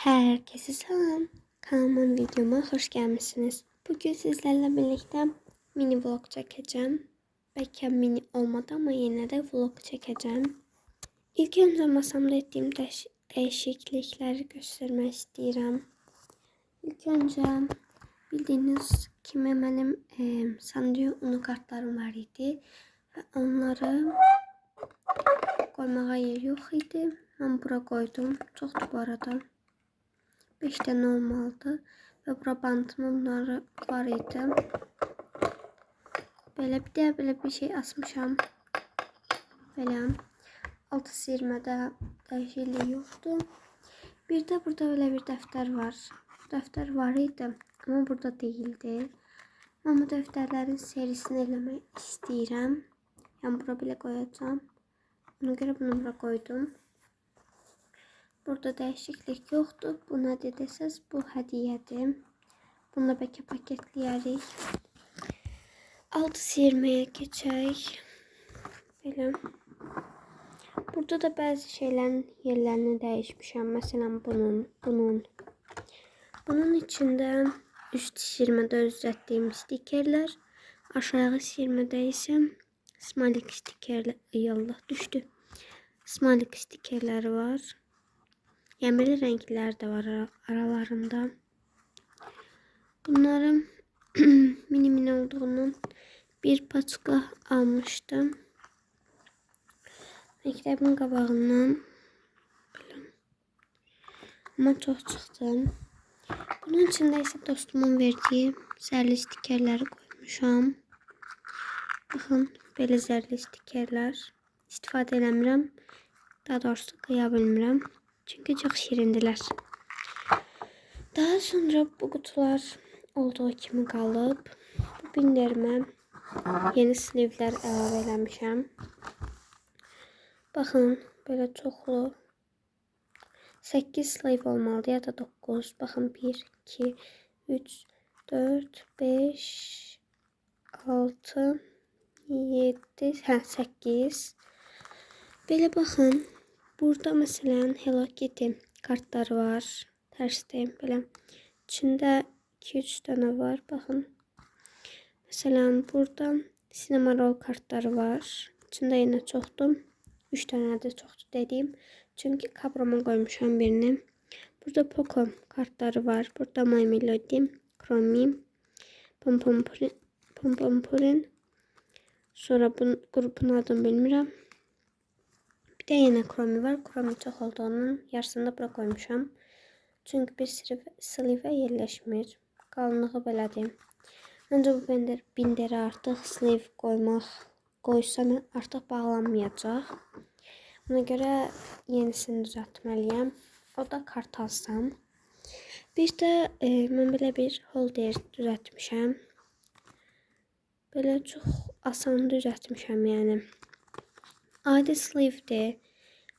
Herkese selam. Kanalıma videoma hoş gelmişsiniz. Bugün sizlerle birlikte mini vlog çekeceğim. Belki mini olmadı ama yine de vlog çekeceğim. İlk önce masamda ettiğim değişiklikleri göstermek istedim. İlk önce bildiğiniz kimi benim sandığı unu kartlarım var idi. Ve onları koymağa yer yok idi. Ben buraya koydum. Çoktu bu arada. 5 tane olmalıdı ve bura bantımlar var idi. Böyle bir şey asmışam. Böyle altı sirmede dəyişiklik yoktu. Bir de burada böyle bir defter var. Defter var idi ama burada değildi. Ben bu defterlerin serisini eləmək istəyirəm. Yani bura belə koyacağım. Ona göre bunu bura koydum. Burada değişiklik yoktu. Bu ne deseniz bu hediyedir. Bunu da belki paketleyerek altı sirmeye geçecek. Böyle. Burada da bazı şeylerin yerlerini değişmişim. Mesela bunun içinde üst sirmede düzelttiğim stikerler. Aşağı sirmede ise smiley stikerler. Allah düştü. Smiley stikerleri var. Yemeli renkler de var aralarında. Bunların mini olduğunun bir paçka almıştım. Kitabın qabağından ama çok çıktı. Bunun içinde ise dostumun verdiği zərli stikerleri koymuşam. Bakın böyle zərli stikerler. İstifadə eləmirəm. Daha doğrusu qıya bilmirəm. Çünkü çok şirindiler. Daha sonra bu kutular olduğu kimi qalıb. Bu binlerime yeni slivlər əlavə eləmişəm. Baxın, belə çoxlu 8 sliv olmalıdır ya da 9. Baxın 1, 2, 3, 4, 5, 6, 7, 8. Belə baxın. Burada mesela Hello Kitty kartları var. Tersteyim böyle. İçinde 2-3 tane var. Bakın. Mesela burada sinema roll kartları var. İçinde yine çoktu. 3 tane de çoktu dediğim. Çünkü kabrama koymuşam birini. Burada Poco kartları var. Burada My Melody, Chromie, Pom Sonra bu grubun adını bilmirəm. Bir de yine Chromie var. Chromie çok olduğunun yarısını da bura koymuşam. Çünkü bir sleeve yerleşmir. Qalınlığı belədir. Ancaq bu binderi artıq sleeve qoysam artıq bağlanmayacaq. Ona görə yenisini düzəltməliyəm. O da kart alsam. Bir də mən belə bir holder düzəltmişəm. Belə çox asan düzəltmişəm yəni. Adi sleeve'dir.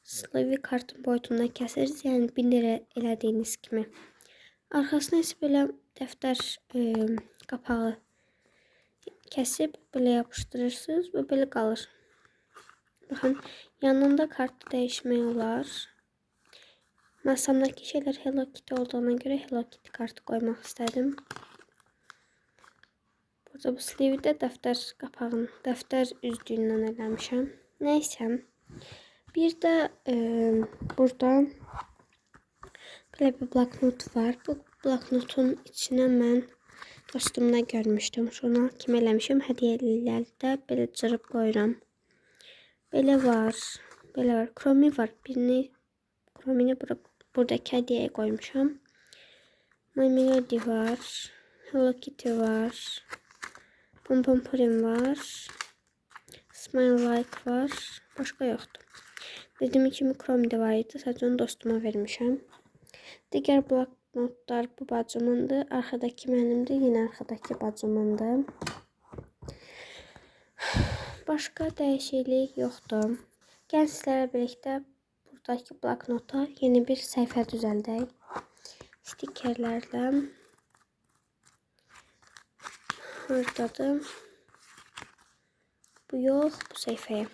Sleeve'i kartın boyutunda kəsiriz. Yəni 1000 lira elədiyiniz kimi. Arxasına isə belə dəftər qapağı kəsib belə yapışdırırsınız və belə qalır. Baxın, yanında kartı dəyişmək olar. Masamdakı şeyler Hello Kitty olduğuna görə Hello Kitty kartı qoymaq istədim. Burada bu sleeve'də dəftər üzdüyündən eləmişəm. Neyse. Bir de burada böyle bir bloknot var. Bu bloknotun içine ben dostumda görmüştüm. Sonra kim eləmişim hədiyələrdə belə cırıb qoyuram. Belə var. Chromie var. Chromieni buradaki hədiyəyə koymuşam. My Melody var. Hello Kitty var. Pom var. Smile Like var. Başka yoktu. Dediğim kimi Chrome'de var idi. Sadəcə onu dostuma vermişəm. Digər bloknotlar bu bacımındır. Arkadaki mənimdir. Yine arkadaki bacımındır. Başka dəyişiklik yoxdur. Gəl sizlərlə birlikdə buradaki bloknota yeni bir səhifə düzəldək. Stikerlərlə. Oradadır. Bu yox, bu səhifəyə.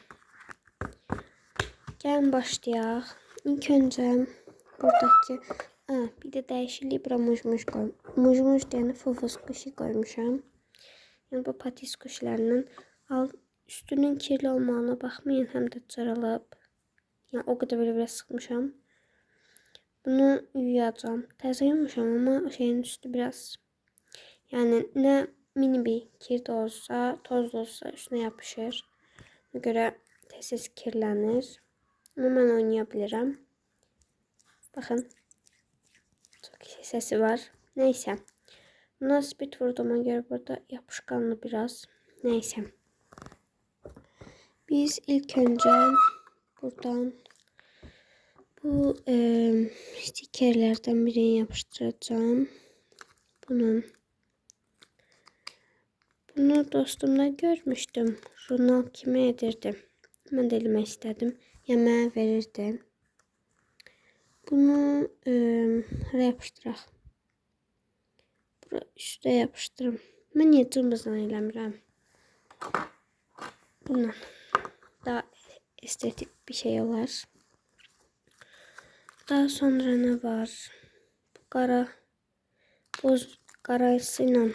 Gəlin başlayaq. İlk öncə buradaki Bir de dəyişiklik bura mujmuj koy. Mujmuj deyəni fufus quşu koymuşam. Yəni bu patis quşlarının üstünün kirli olmağına baxmayın, həm də cırılıb. Yəni o qədər belə biraz sıxmışam. Bunu yuyacağım. Təzə yumuşam ama şeyin üstü biraz, yani ne mini bir kir de olsa, toz da olsa üstüne yapışır. Buna göre tez kirlenir. Ama ben oynayabilirim. Bakın. Çok iyi sesi var. Neyse. Buna speed vurduğuma göre burada yapışkanlı biraz. Neyse. Biz ilk önce buradan bu stikerlerden birini yapıştıracağım. Bunu dostumda görmüştüm. Jurnal kime edirdi. Ben de elime istedim. Yemeğe verirdi. Bunu yapıştıraq. Bura üstə yapıştırım. Ben niye cımbızla eləmirəm? Bundan daha estetik bir şey olar. Daha sonra ne var? Bu qara boz qarasıyla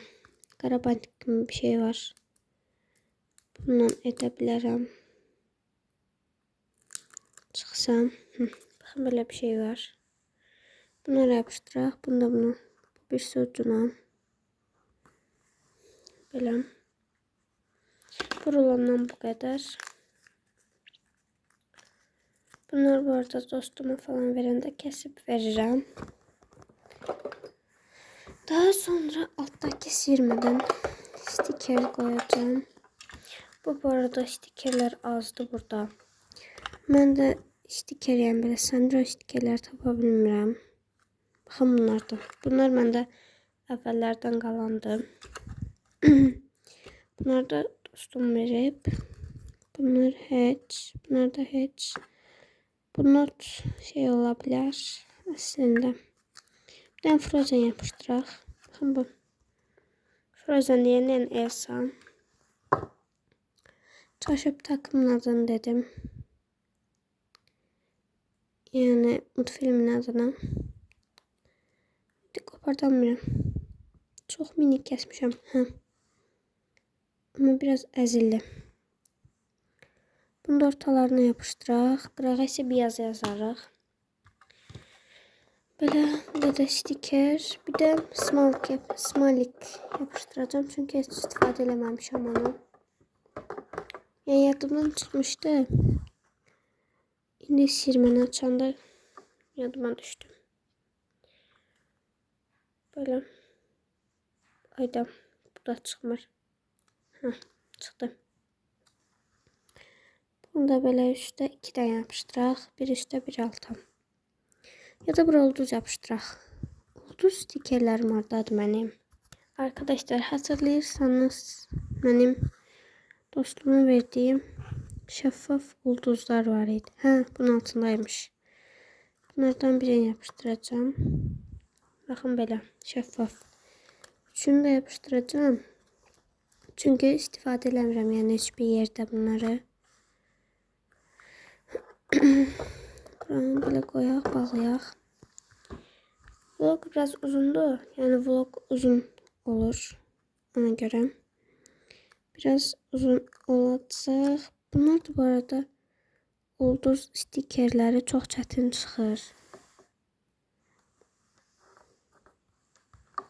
qara bandik gibi bir şey var. Bundan edə bilərəm. Çıxsam. Bakın böyle bir şey var. Bunları yapıştıraq. Bunu bir ucuna. Böyle. Burulandan bu kadar. Bunlar bu arada dostuma falan verende kesip veririm. Daha sonra alttaki sirmeden stiker koyacağım. Bu arada stikerler azdı burada. Ben de stiker, yani böyle sandro stikerler tapabilmirəm. Baxın bunlardan. Bunlar məndə əvvəllərdən qalandı. Bunlar da dostum verib. Bunlar heç. Bunlar da heç. Bunlar şey olabilir aslında. Bir tane Frozen yapıştıraq. Baxın bu. Frozen deyəndən Elsa. Çaşıb takımın adını dedim. Yani multfilmin adına. Kopartamıyorum. Çok minik kesmişim. Ama biraz əzilli. Bunu da ortalarına yapıştıraq. Qırağa isə bir yazı yazarıq. Böyle da stiker. Bir de smalik yapıştıracağım. Çünkü hiç istifadə eləməmişəm onu. Yani yadımdan çıkmıştı. İndi sirməni açanda yadıma düştü. Böyle. Ayda bu da çıkmır. Çıktı. Bunu da böyle üstte 2 tane yapıştıraq. Bir üstte bir alta. Ya da buraya ulduz yapıştıraq. Ulduz stikerlerim oradadır benim. Arkadaşlar hatırlayırsanız benim dostumun verdiğim şeffaf ulduzlar var idi. Bunun altındaymış. Bunlardan birini yapıştıracağım. Bakın böyle şeffaf. Şunu da yapıştıracağım. Çünkü istifadə eləmirəm yəni hiçbir yerde bunları. Buranı böyle koyaq, bağlayaq. Vlog biraz uzundu. Yani vlog uzun olur. Ona göre. Biraz uzun olacaq. Bunlar da bu arada ulduz stikerleri çok çətin çıxır.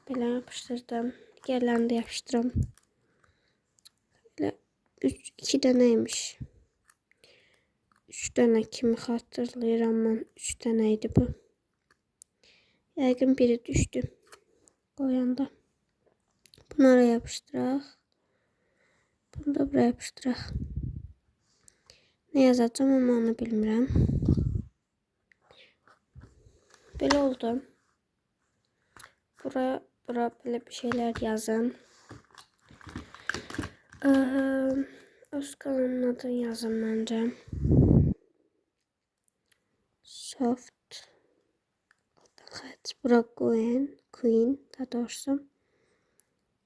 Belə yapıştırdım. Diğerlerini de yapıştırım. Böyle 2 dənəymiş. 3 dənə kimi xatırlayıram mən. 3 dənə idi bu. Yəqin biri düşdü. Qoyanda. Bunlara yapıştıraq. Bunu da buraya yapıştıraq. Ne yazacağım ama onu bilmirəm. Böyle oldu. Buraya böyle bir şeyler yazın. Öz kanalının adını yazın bence. Soft. Bura Queen daha doğrusu.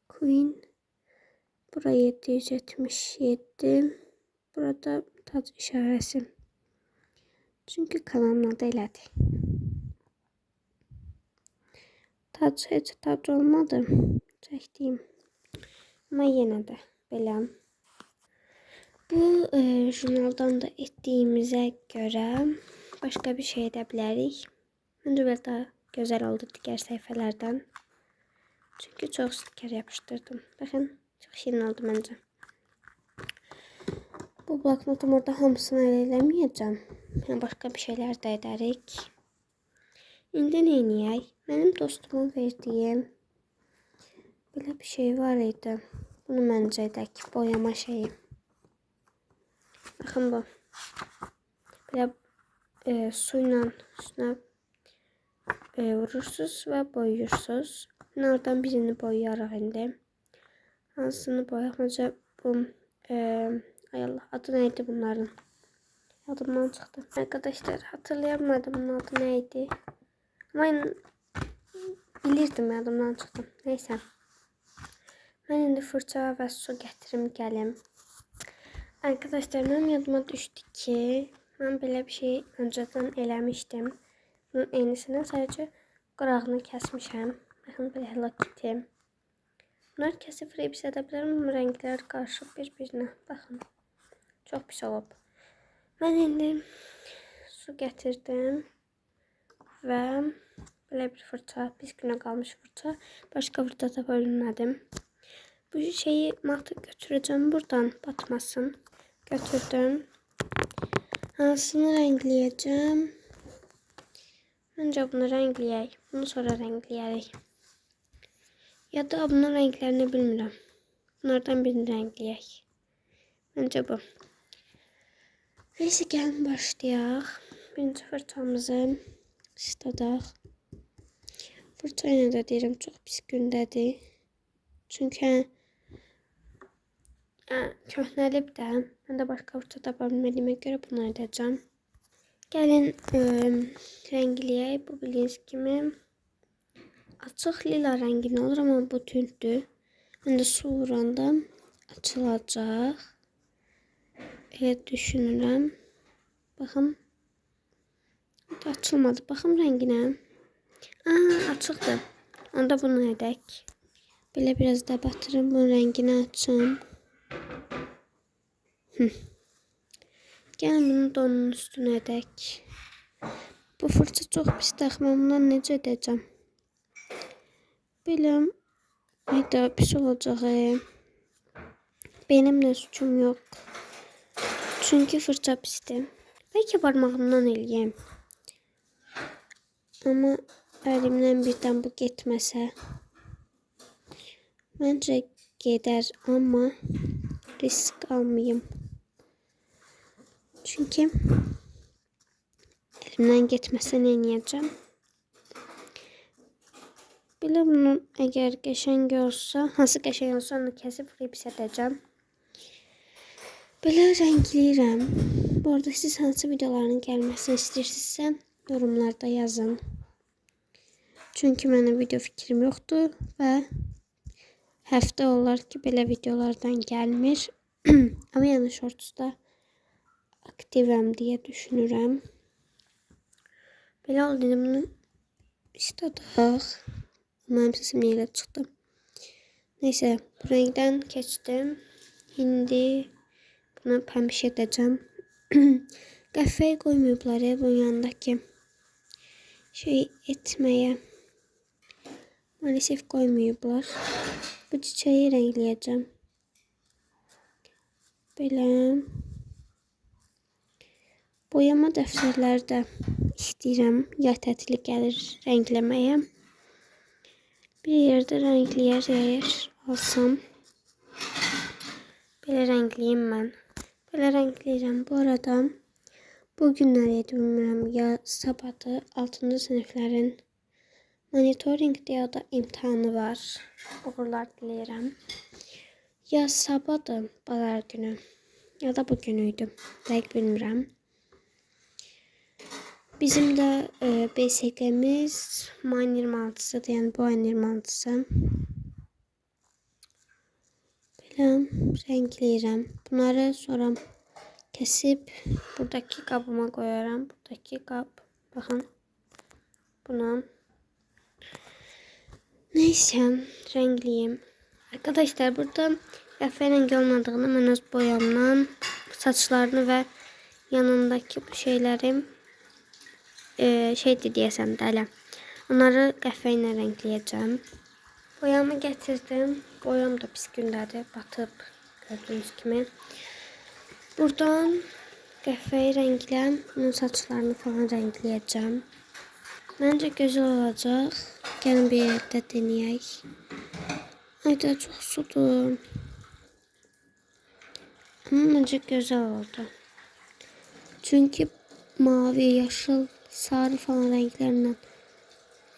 Queen. Bura 777. Burada tac işarəsi. Çünkü kanalın adı elədir. Heç tac olmadı. Çəkdiyim. Amma yenə də belə. Bu jurnaldan da etdiyimizə görə başqa bir şey edə bilərik. Məncə belə daha gözəl oldu digər səhifələrdən. Çünki çox stiker yapışdırdım. Baxın, çox şirin oldu məncə. Bu bloknotum orada hamısını ələ eləməyəcəm. Yəni başqa bir şeylər də edərik. İndi nə edək? Mənim dostumun verdiyi belə bir şey var idi. Bunu məncə edək, boyama şeyi. Baxın bu. Belə suyla üstünə vurursunuz və boyuyursunuz. Oradan birini boyayaraq indi. Hansını boyayaq? Məncə bu ay Allah, adı neydi bunların? Adımdan çıxdı. Arkadaşlar hatırlayamadım bunun adı neydi. Ama bilirdim, adımdan çıxdı. Neyse. Mən indi fırça və su gətirim gəlim. Arkadaşlar mənim yadıma düşdü ki, mən belə bir şey öncədən eləmişdim. Bunun eynisini sadəcə qırağını kəsmişəm. Baxın, belə Hello Kitty. Bunlar kəsib rəbs edə bilərəm, amma rənglər qarışıb bir-birinə. Baxın, çox pis olub. Mən indi su gətirdim və belə bir fırça, pis günə qalmış fırça. Başqa fırça tapa bilmədim. Bu şeyi matı götüreceğim buradan, batmasın. Götürdüm. Hansını renkleyeceğim? Önce bunu renkleyək. Bunu sonra renkleyək. Ya da bunun renklerini bilmirəm. Bunlardan birini renkleyək. Bence bu. Neyse, gəlin başlayaq. Birinci fırçamızı ısladaq. Fırça ilə də deyirəm, çox pis gündədir. Çünki köhnəlib də. Mən də başqa fırça tapa bilmədiyimə görə bunu edəcəm. Gəlin rengləyək. Bu bildiyiniz kimi açıq lila rəngində olur, amma bu tündür. Mən də su vuranda açılacaq. Elə düşünürəm. Baxın. Açılmadı. Baxın rənginə. Açıqdır. Onda bunu edək. Belə biraz da batırım. Bunun rəngini açım. Gəlin bunu da onun üstünə edək. Bu fırça çox pis təxmən. Bundan necə edəcəm? Belə ayda pis olacaq. Benim də suçum yox. Çünki fırça pisdir. Bəlkə barmağımdan eləyəm. Amma əlimdən birdən bu getməsə. Məncə gedər, amma risk almayayım. Çünki elimdən getməsə nə edəcəm? Belə bunun əgər qəşəng olsa, hansı qəşəng olsa onu kəsib rəbs edəcəm. Belə rəngləyirəm. Bu arada siz hansı videoların gəlməsini istəyirsinizsə yorumlarda yazın. Çünki mənim video fikrim yoxdur və həftə olar ki belə videolardan gəlmir. Amma yəni shortsda aktivəm deyə düşünürəm. Belə oldu, bunu istədək. Mənim sesim elə çıxdı. Neyse, bu rəngdən keçdim. İndi bunu pəmiş edəcəm. Qəhvəyi qoymayıblar bunun yanındakı şey etməyə. Maalesef qoymayıblar. Bu çiçeği renkleyeceğim. Belə. Boyama dəftərləri də istəyirəm. Yay tətili gəlir rəngləməyə. Bir yerdə rəngləyər alsam. Belə rəngləyim mən. Belə rəngləyirəm. Bu arada bugünləri bilmirəm ya sabahı 6-cı siniflərin monitoring deyə da imtahanı var. Uğurlar diləyirəm. Ya sabahdır bazar günü ya da bugünüydü. Dəqiq bilmirəm. Bizim də BSG-miz mayın 26-sıdır, yəni bu ayın 26-sı. Belə rəngləyirəm. Bunları sonra kəsib buradakı qabıma qoyaram. Buradakı qab, baxın, buna. Neyse, renkliyim. Arkadaşlar burada qəffə rengi olmadığını mən öz boyamdan saçlarını ve yanındaki bu şeyleri şeydi deyəsəm də elə. Onları qəffə ilə renkləyəcəm. Boyamı getirdim. Boyam da pis gündədir. Batıb gördüğünüz kimi. Buradan qəffəyi renklə bunun saçlarını falan renkləyəcəm. Bence güzel olacak. Gelin bir yerde deneyək. Ayda çok sudur. Ama bence güzel oldu. Çünkü mavi, yaşıl, sarı falan renklerinden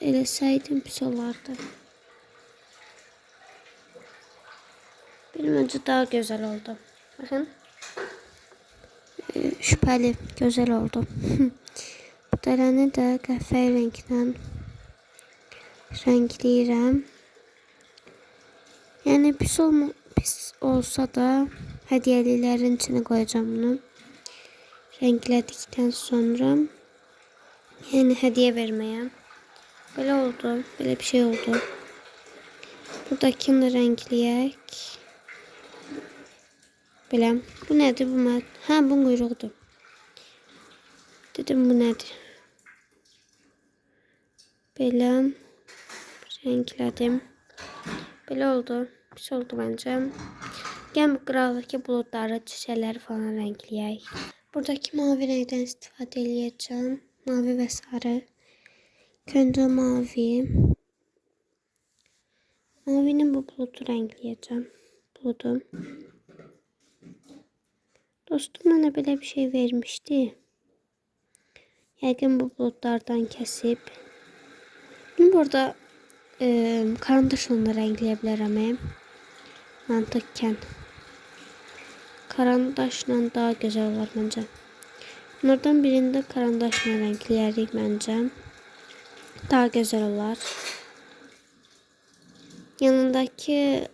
eleseydim pis olardı. Benim önce daha güzel oldu. Bakın. Şüpheli. Güzel oldu. Bu dərəni də qəhvəyi renklə renkləyirəm. Yani pis olsa da hədiyəliklərin içine koyacağım bunu. Renkledikten sonra yani hediye vermeye. Böyle oldu. Böyle bir şey oldu. Buradakini de renkleyek. Böyle. Bu nedir bu? Ha, bu kuyruğudur. Dedim bu nedir? Böyle renkledim. Böyle oldu. Pis oldu bence. Gel bu kraldaki bulutları, çiçekleri falan renkleyek. Buradaki mavi renkten istifade edeceğim. Mavi ve sarı. Önce mavi. Mavinin bu bulutu renkleyeceğim. Bulutu. Dostum bana böyle bir şey vermişti. Yəqin bu bulutlardan kesip. Bunu burada karandaşla renkləyə bilərəm. Mantıkken. Karandaşla daha güzel olur bence. Bunlardan birinde karandaşla renkləyərik bence. Daha güzel olur. Yanındaki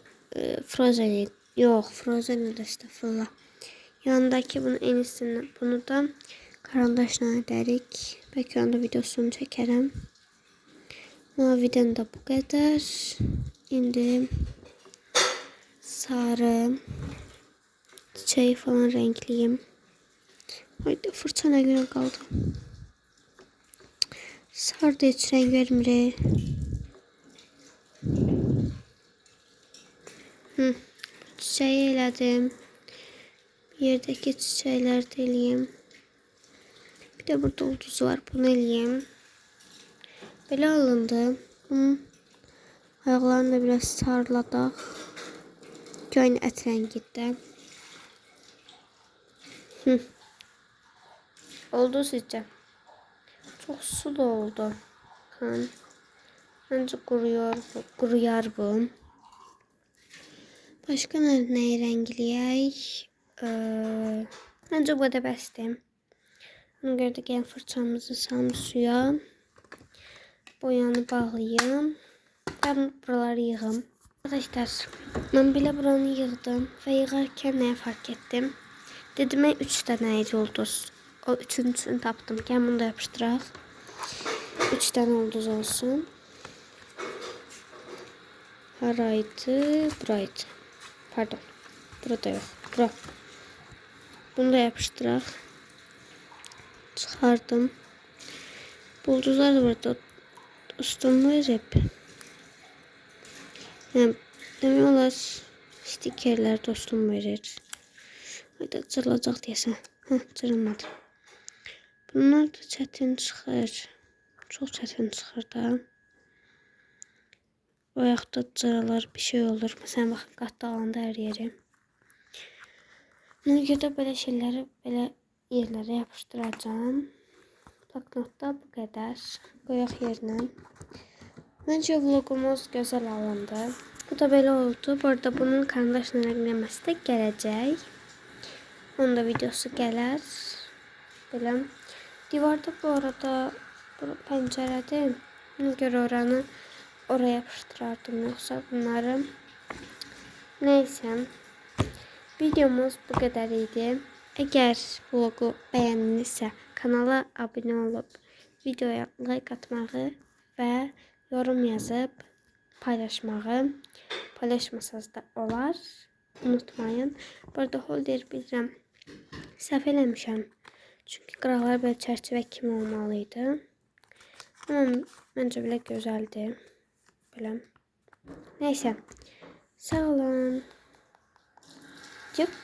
Frozen'i yok, Frozen'i de estağfurullah. Yanındaki bunun en iyisini, bunu da karandaşla edərik. Belki onda videosunu çekerim. Maviden de bu kadar. İndi sarı çiçeği falan renkliyim. Haydi fırçana göre kaldı. Sarı da hiç renk vermir. Çiçeği elədim. Yerdeki çiçekler de eləyim. Bir de burada ulduz var. Bunu eləyim. Belə alındı. Ayaqlarını da biraz sarladaq. Göyn ət rəngində. Oldu sizce? Çok sulu oldu. Bence kuruyar bu. Başka neyi renkleyək? Bence bu da bəsdir. Ona göre de gel fırçamızı salım suya. Boyanı bağlayayım. Ben buraları yığım. Arkadaşlar ben bile buranı yığdım. Ve yığarken neye fark ettim? Dedim 3 tane ulduz. O üçüncüsünü tapdım. Gel bunu da yapıştıraq. 3 tane ulduz olsun. Haraydı? Buraydı. Pardon. Burada yok. Bura. Bunu da yapıştıraq. Çıxardım. Ulduzlar da burada. Dostum verip. Yani demək olar stikerler dostum verir. Hayda cırılacaq deyəsən. Cırılmadı. Bunlar da çətin çıxır. Çox çətin çıxır da. O ayaqda cırılır, bir şey olur. Məsələn, baxın, qatdalanda hər yeri. Buna görə də belə şeyləri belə yerlərə yapışdıracağım. Bloknotda bu qədər. Qoyaq yerinə. Bence vlogumuz güzel alındı. Bu da böyle oldu. Bu arada bunun karandaşla renkləməsi də gələcək. Onun da videosu gələr. Belə. Divarda bu arada pəncərədir. Buna görə oranı oraya yapıştırardım. Yoksa bunları. Neyse. Videomuz bu kadar idi. Eğer vlogu beğendinizsə kanala abone olup videoya like atmağı ve yorum yazıp paylaşmağı. Paylaşmasanız da olar. Unutmayın. Bu arada holder bilirəm. Səhv eləmişəm. Çünki qıraqlar belə çərçivə kimi olmalıydı. Amma məncə belə gözəldir. Belə. Neyse. Sağ olun. Cıp.